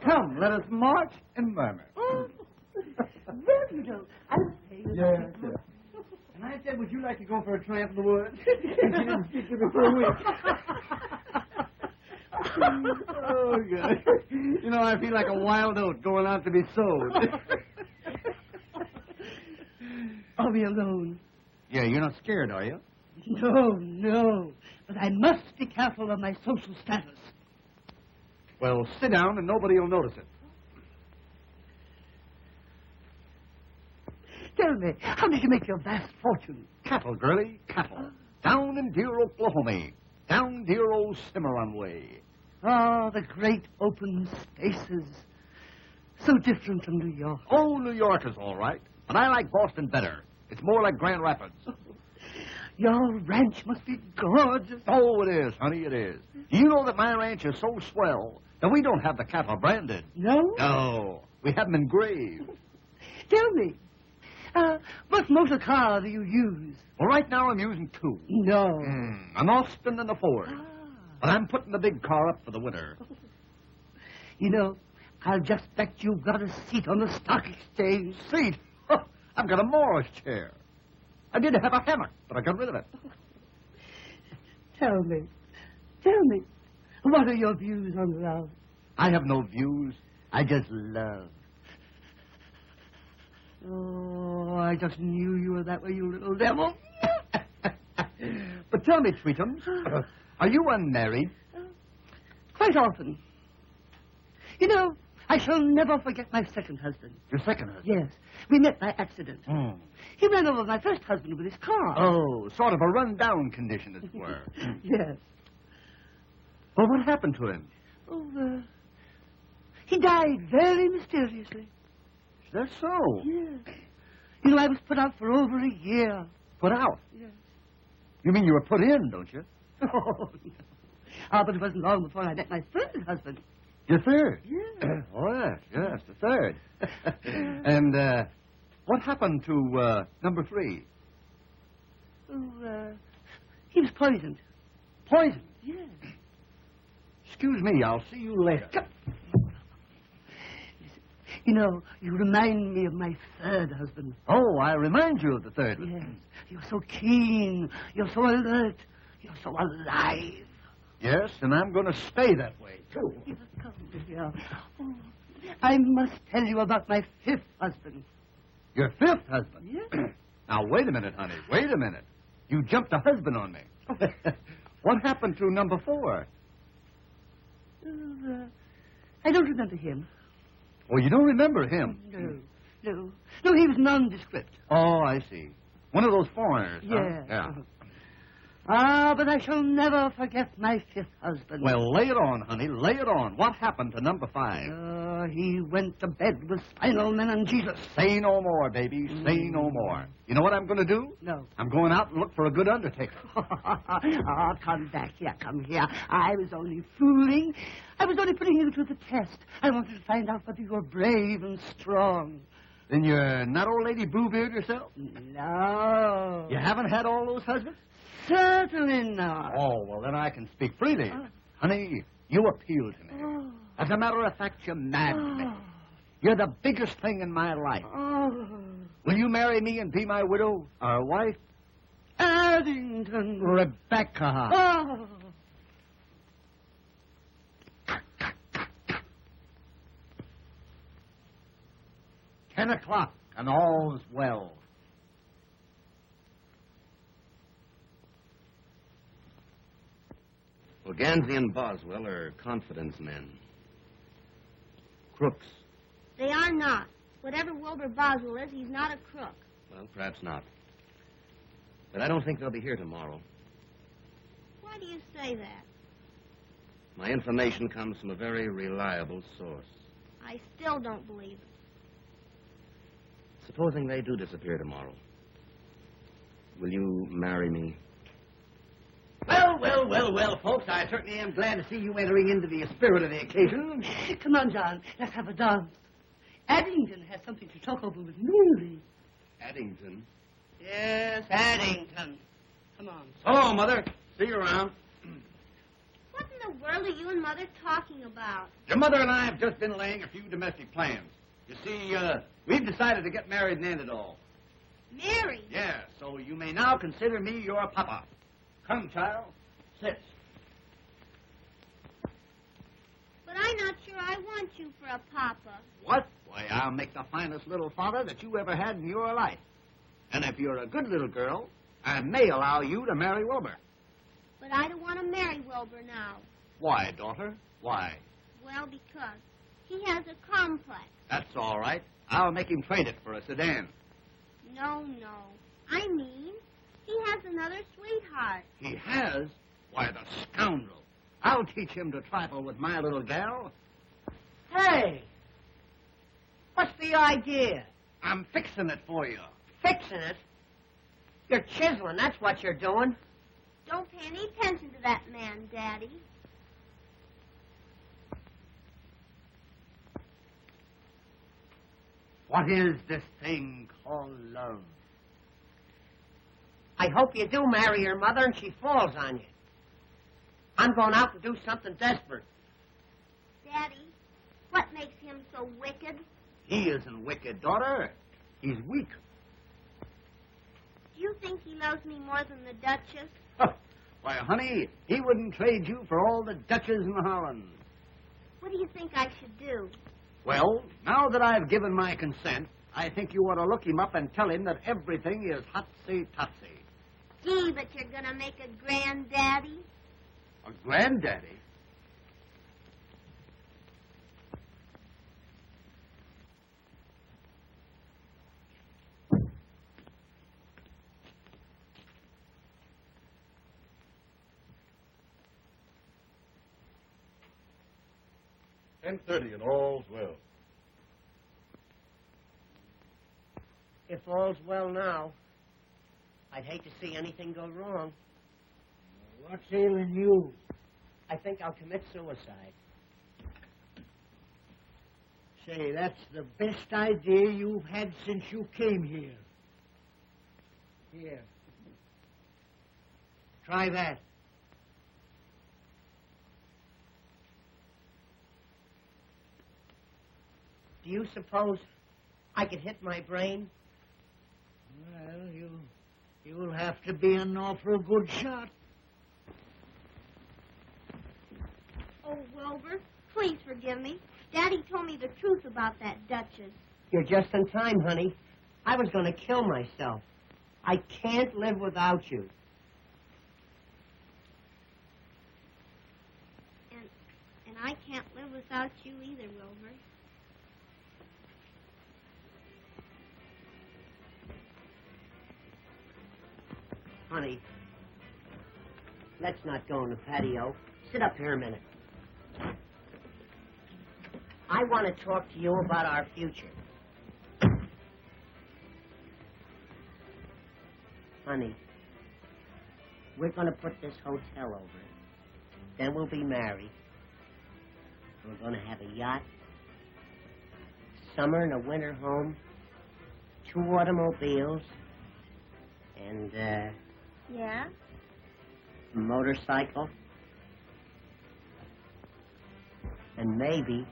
Come, let us march and murmur. Oh, well, you know, I'll pay you. Yes. And I said, would you like to go for a tramp in the woods? And she didn't speak to me for a week. Oh, God. You know, I feel like a wild oat going out to be sowed. I'll be alone. Yeah, you're not scared, are you? No. But I must be careful of my social status. Well, sit down and nobody will notice it. Tell me, how did you make your vast fortune? Cattle, girlie, cattle. Down in dear Oklahoma. Down dear old Cimarron way. Ah, the great open spaces. So different from New York. Oh, New York is all right. But I like Boston better. It's more like Grand Rapids. Your ranch must be gorgeous. Oh, it is, honey, it is. Do you know that my ranch is so swell that we don't have the cattle branded? No? No. We have them engraved. Tell me, what motor car do you use? Well, right now I'm using two. No. An Austin and a Ford. But I'm putting the big car up for the winter. You know, I'll just bet you've got a seat on the stock exchange. Seat? I've got a Morris chair. I did have a hammock, but I got rid of it. Tell me, what are your views on love? I have no views. I just love. Oh, I just knew you were that way, you little devil. But tell me, Tweetums, are you unmarried? Quite often. You know, I shall never forget my second husband. Your second husband? Yes. We met by accident. He ran over my first husband with his car. Oh, sort of a run-down condition, as it were. Yes. Well, what happened to him? Oh, he died very mysteriously. Is that so? Yes. You know, I was put out for over a year. Put out? Yes. You mean you were put in, don't you? Oh, no. But it wasn't long before I met my third husband. Your third? Yes. Oh, yes, the third. And what happened to number 3? Oh, he was poisoned. Poisoned? Yes. Excuse me, I'll see you later. You know, you remind me of my third husband. Oh, I remind you of the third one. Yes. You're so keen. You're so alert. You're so alive. Yes, and I'm going to stay that way, too. Yeah, come here. Oh, I must tell you about my fifth husband. Your fifth husband? Yes. Now, wait a minute, honey. Wait a minute. You jumped a husband on me. What happened to number 4? I don't remember him. Oh, you don't remember him? No, he was nondescript. Oh, I see. One of those foreigners, huh? Yes. Yeah. Ah, but I shall never forget my fifth husband. Well, lay it on, honey. Lay it on. What happened to number 5? He went to bed with spinal meningitis. Say no more, baby. Say no more. You know what I'm going to do? No. I'm going out and look for a good undertaker. Oh, come back here, come here. I was only fooling. I was only putting you to the test. I wanted to find out whether you were brave and strong. Then you're not old lady Bluebeard yourself? No. You haven't had all those husbands? Certainly not. Oh, well, then I can speak freely. Honey, you appeal to me. As a matter of fact, you madden me. You're the biggest thing in my life. Will you marry me and be my widow, our wife? Addington. Rebecca. Oh. 10 o'clock, and all's well. Well, Ganzy and Boswell are confidence men. Crooks. They are not. Whatever Wilbur Boswell is, he's not a crook. Well, perhaps not. But I don't think they'll be here tomorrow. Why do you say that? My information comes from a very reliable source. I still don't believe it. Supposing they do disappear tomorrow, will you marry me? Well, folks, I certainly am glad to see you entering into the spirit of the occasion. Come on, John. Let's have a dance. Addington has something to talk over with Mary. Addington? Yes, Addington. Come on. Hello, Mother. See you around. What in the world are you and Mother talking about? Your mother and I have just been laying a few domestic plans. You see, we've decided to get married and end it all. Mary? Yeah, so you may now consider me your papa. Come, child. Sit. But I'm not sure I want you for a papa. What? Why, I'll make the finest little father that you ever had in your life. And if you're a good little girl, I may allow you to marry Wilbur. But I don't want to marry Wilbur now. Why, daughter? Why? Well, because he has a complex. That's all right. I'll make him trade it for a sedan. No. I mean, he has another sweetheart. He has? Why, the scoundrel. I'll teach him to trifle with my little gal. Hey! What's the idea? I'm fixing it for you. Fixing it? You're chiseling, that's what you're doing. Don't pay any attention to that man, Daddy. What is this thing called love? I hope you do marry your mother and she falls on you. I'm going out and do something desperate. Daddy, what makes him so wicked? He isn't wicked, daughter. He's weak. Do you think he loves me more than the Duchess? Why, honey, he wouldn't trade you for all the Dutches in Holland. What do you think I should do? Well, now that I've given my consent, I think you ought to look him up and tell him that everything is hotsy-totsy. Gee, but you're going to make a granddaddy? A granddaddy? $10:30 and all's well. If all's well now, I'd hate to see anything go wrong. What's ailing you? I think I'll commit suicide. Say, that's the best idea you've had since you came here. Here. Try that. Do you suppose I could hit my brain? Well, you'll have to be an awful good shot. Oh, Wilbur, please forgive me. Daddy told me the truth about that Duchess. You're just in time, honey. I was going to kill myself. I can't live without you. And I can't live without you either, Wilbur. Honey, let's not go in the patio. Sit up here a minute. I want to talk to you about our future. Honey, we're going to put this hotel over it. Then we'll be married. We're going to have a yacht, summer and a winter home, 2 automobiles, and, Yeah? a motorcycle, and maybe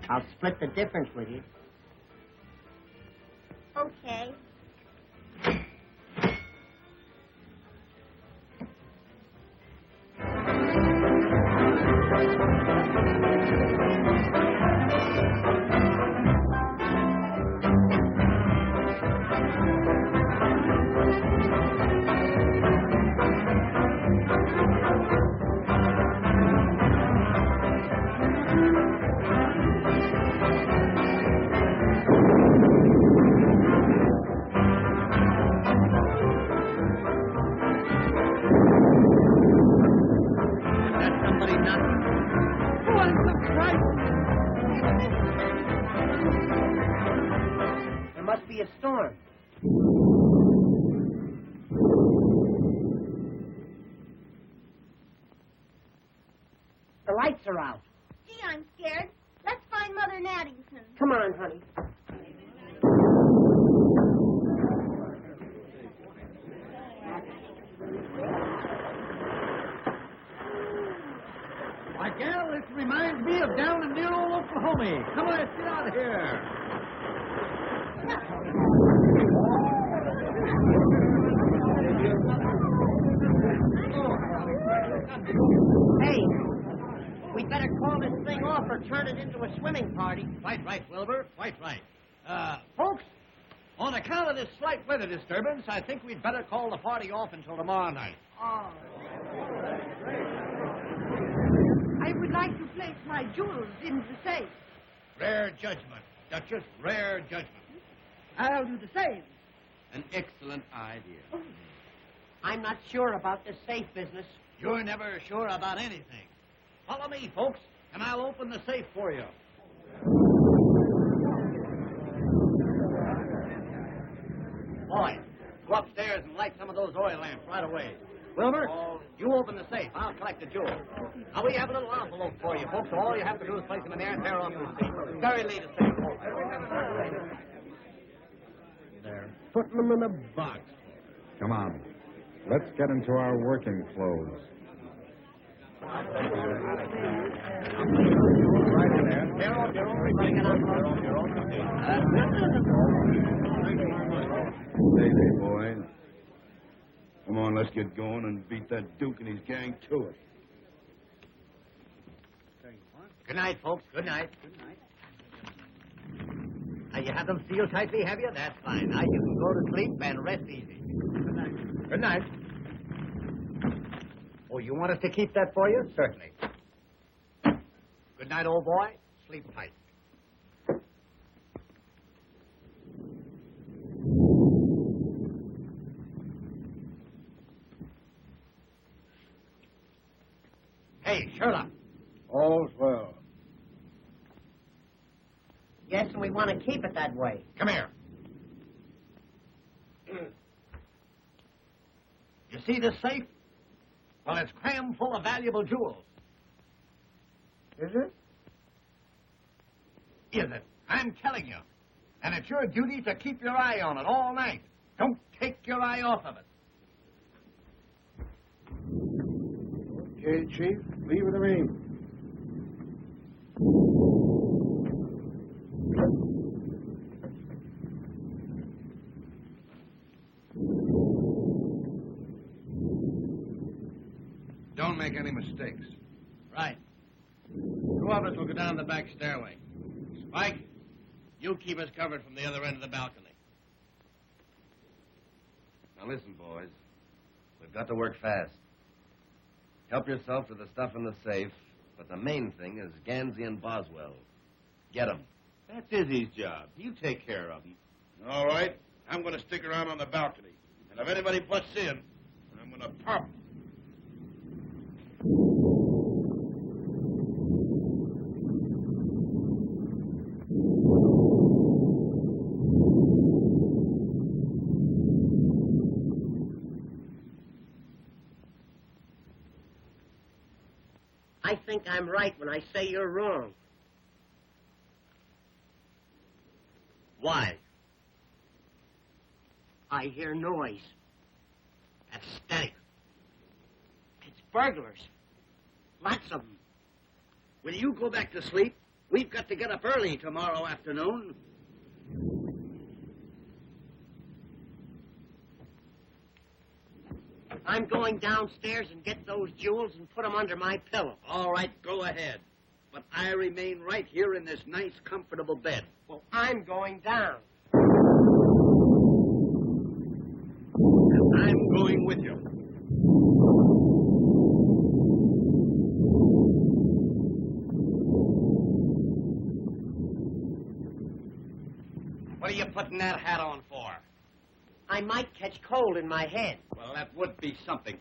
I'll split the difference with you. Okay. There must be a storm. The lights are out. Gee, I'm scared. Let's find Mother in Addington. Come on, honey. Why, gal, this reminds me of down in near old Oklahoma. Come on, let's get out of here. Hey, we better call this thing off or turn it into a swimming party. Quite right, Wilbur. Quite right. Folks, on account of this slight weather disturbance, I think we'd better call the party off until tomorrow night. Oh. I would like to place my jewels in the safe. Rare judgment, Duchess, rare judgment. I'll do the same. An excellent idea. I'm not sure about this safe business. You're never sure about anything. Follow me, folks, and I'll open the safe for you. Boy, go upstairs and light some of those oil lamps right away. Wilbur, you open the safe. I'll collect the jewels. Now, we have a little envelope for you, folks, so all you have to do is place them in there and tear off the receipt. Very late to say. They're putting them in a box. Come on. Let's get into our working clothes. Right in there. Tear off your own receipt. Tear off your own receipt. Hey, boys. Come on, let's get going and beat that Duke and his gang to it. Good night, folks. Good night. Good night. Now, you have them sealed tightly, have you? That's fine. Now you can go to sleep and rest easy. Good night. Good night. Oh, you want us to keep that for you? Certainly. Good night, old boy. Sleep tight. Hey, Sherlock. we want to keep it that way. Come here. You see this safe? Well, it's crammed full of valuable jewels. Is it? Is it? I'm telling you. And it's your duty to keep your eye on it all night. Don't take your eye off of it. Okay, Chief. Leave it to me. Don't make any mistakes. Right. Two of us will go down the back stairway. Spike, you keep us covered from the other end of the balcony. Now listen, boys. We've got to work fast. Help yourself to the stuff in the safe, but the main thing is Ganzy and Boswell. Get them. That's Izzy's job. You take care of him. All right. I'm going to stick around on the balcony. And if anybody butts in, I'm going to pop 'em. I think I'm right when I say you're wrong. Why? I hear noise. That's steady. It's burglars. Lots of them. Will you go back to sleep? We've got to get up early tomorrow afternoon. I'm going downstairs and get those jewels and put them under my pillow. All right, go ahead. But I remain right here in this nice, comfortable bed. Well, I'm going down. And I'm going with you. What are you putting that hat on for? I might catch cold in my head. Well, that would be something.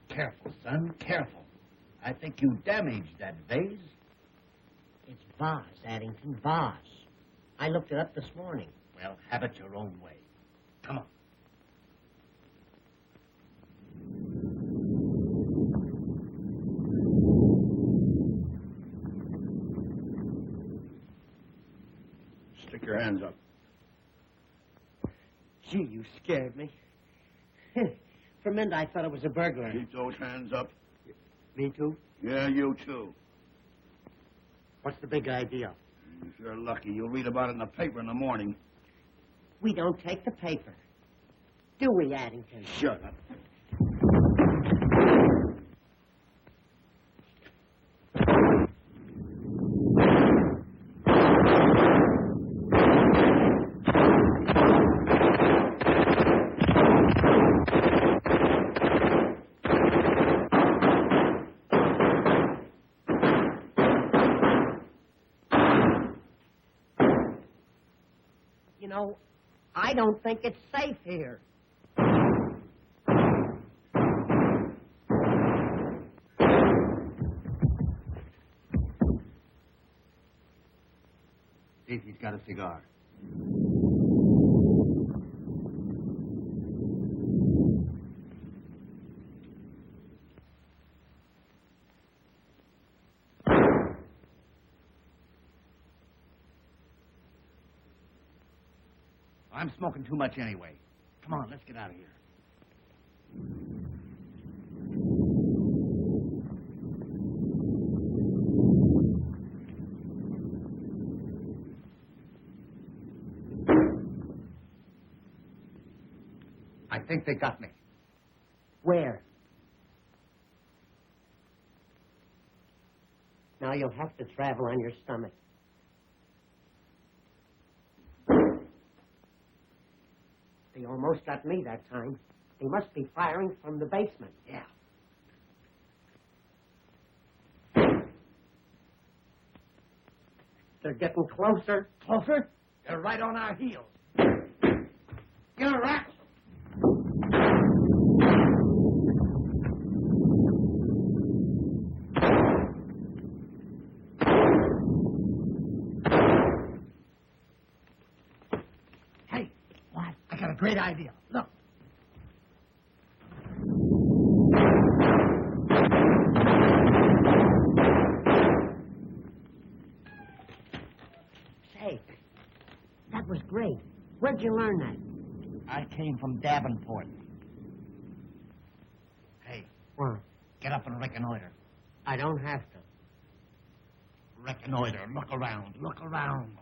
Careful, son, careful. I think you damaged that vase. It's vase, Addington, vase. I looked it up this morning. Well, have it your own way. Come on. Stick your hands up. Gee, you scared me. For a minute, I thought it was a burglar. Keep those hands up. Me too? Yeah, you too. What's the big idea? If you're lucky, you'll read about it in the paper in the morning. We don't take the paper. Do we, Addington? Shut up. You know, I don't think it's safe here. See if he's got a cigar. I'm smoking too much anyway. Come on, let's get out of here. I think they got me. Where? Now you'll have to travel on your stomach. They almost got me that time. They must be firing from the basement. Yeah. They're getting closer. Closer? They're right on our heels. Get a rack. Hey, what? I got a great idea. Look. Say, that was great. Where'd you learn that? I came from Davenport. Hey, What? get up and reconnoiter. I don't have to. Reconnoiter. Look around. Look around.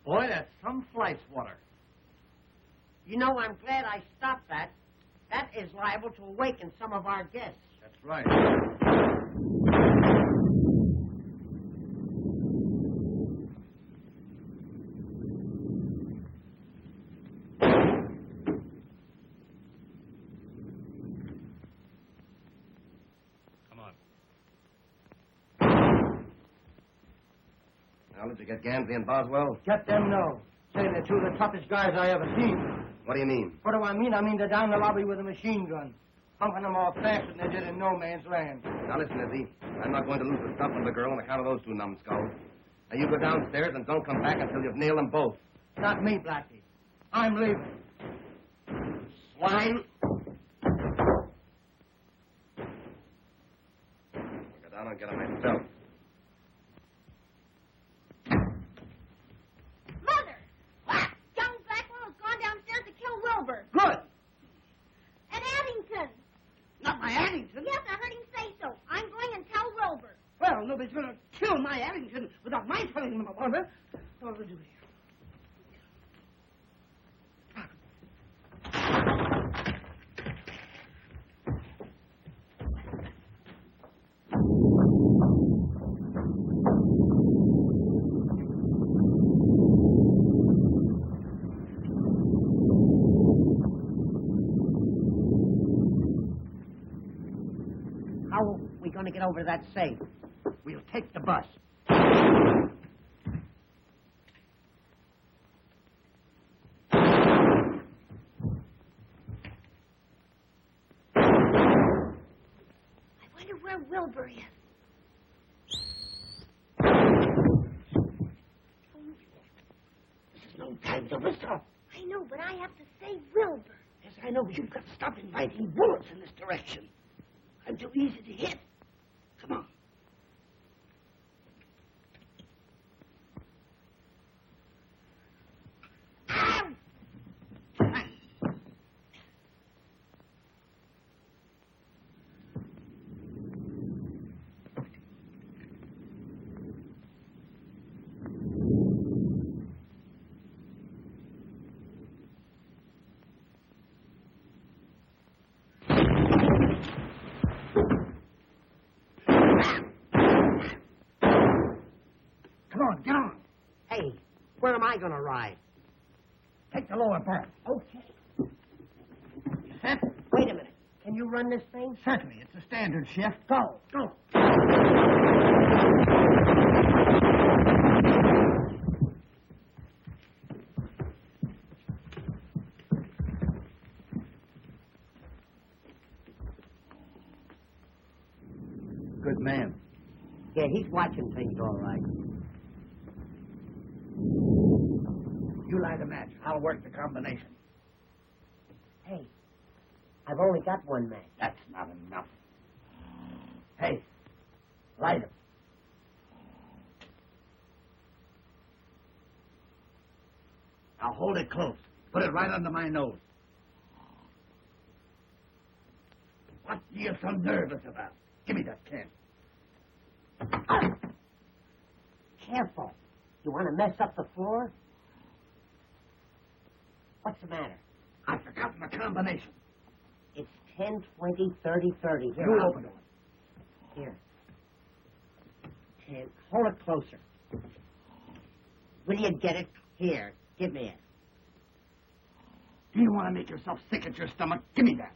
Boy, that's some flight swatter. You know, I'm glad I stopped that. That is liable to awaken some of our guests. That's right. Come on. Now, did you get Ganzy and Boswell? Get them no. Say they're two of the toughest guys I ever seen. What do you mean? What do I mean? I mean they're down the lobby with a machine gun. Pumping them off faster than they did in no man's land. Now, listen, Izzy. I'm not going to lose the stuff from the girl on account of those two numbskulls. Now, you go downstairs and don't come back until you've nailed them both. Not me, Blackie. I'm leaving. Swine! I'll go down and get them myself. Mother! What? John Blackwell has gone downstairs to kill Wilbur. Good. And Addington. Not my Addington. Yes, I heard him say so. I'm going and tell Wilbur. Well, nobody's going to kill my Addington without my telling them about it. What do we do here? How are we going to get over to that safe? We'll take the bus. I wonder where Wilbur is. This is no time to whistle. I know, but I have to save Wilbur. Yes, I know, but you've got to stop inviting bullets in this direction. I'm too easy to hit. Come on. Ow! Come on, get on. Hey, where am I going to ride? Take the lower berth. Okay. Set. Wait a minute. Can you run this thing? Certainly. It's a standard shift. Go. Go. Good man. Yeah, he's watching things all right. You light a match. I'll work the combination. Hey, I've only got one match. That's not enough. Hey, light him. Now hold it close. Put it right under my nose. What are you so nervous about? Give me that can. Careful. You want to mess up the floor? What's the matter? I've forgotten the combination. It's 10, 20, 30, 30. Here, You I'll- open it. Here. 10. Hold it closer. Will you get it? Here. Give me it. Do you want to make yourself sick at your stomach? Give me that.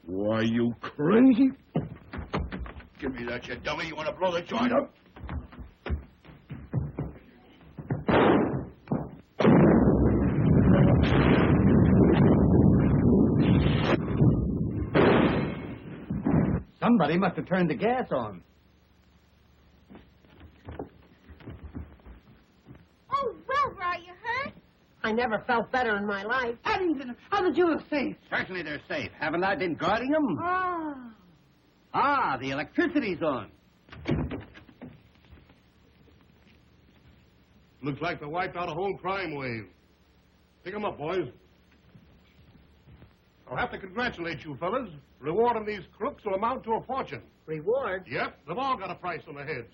Why, you crazy? Give me that, you dummy. You want to blow the joint up? Somebody must have turned the gas on. Oh, Wilbur, are you hurt? I never felt better in my life. Addington, how did you escape? Certainly they're safe. Haven't I been guarding them? Ah. Ah, the electricity's on. Looks like they wiped out a whole crime wave. Pick 'em up, boys. I'll have to congratulate you fellas. Reward on these crooks will amount to a fortune. Reward? Yep, they've all got a price on their heads.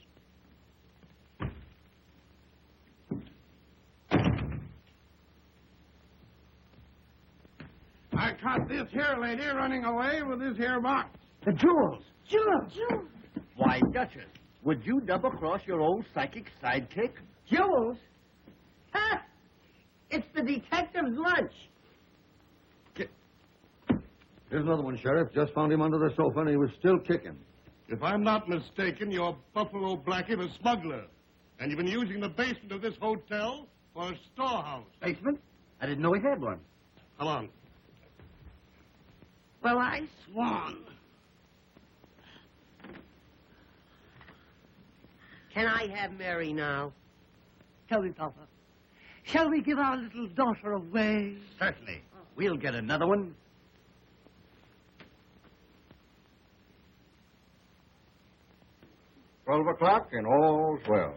I caught this here lady running away with this here box. The jewels. Jewels. Why, Duchess, would you double-cross your old psychic sidekick? Jewels? Ha! It's the detective's lunch. Here's another one, Sheriff. Just found him under the sofa, and he was still kicking. If I'm not mistaken, you're Buffalo Blackie, the smuggler. And you've been using the basement of this hotel for a storehouse. Basement? I didn't know we had one. Come on. Well, I swan. Can I have Mary now? Tell me, Papa. Shall we give our little daughter away? Certainly. We'll get another one. $12 o'clock, and all's well.